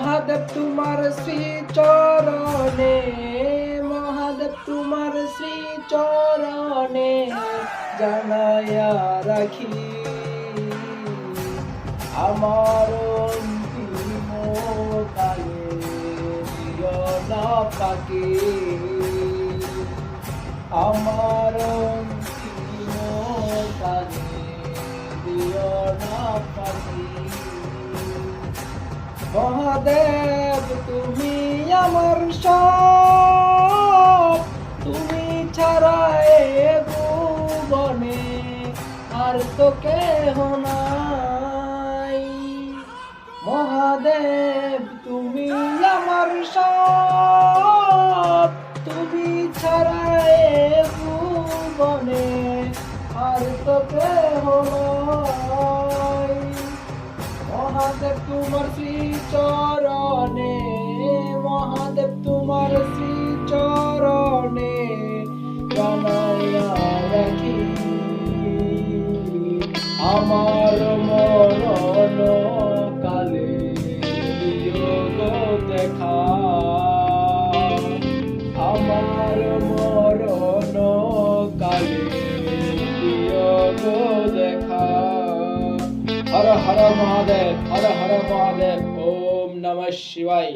মহাদেব তোমার শ্রী চরণে, মহাদেব তোমার শ্রী চরণে জানাইয়া রাখি আমার অন্তিম কালে দিও না পাকে, আমার অন্তিম কালে দিও না পাকে। মহাদেব তুমি আমার সব, তুমি ছাড়া এ ভুবনে আর তো কেহ নাই। মহাদেব তুমি আমার সব, তুমি ছাড়া এ ভুবনে আর তো কেহ নাই। মহাদেব তোমার শ্রী চরণে, মহাদেব তোমার শ্রী চরণে জানাইয়া রাখি আমার মরণ কালে দিও গো দেখা, আমার মরণ কালে দিও গো দেখা। হর হর মহাদেব, হর হর মহাদেব। ওম নমঃ শিবায়।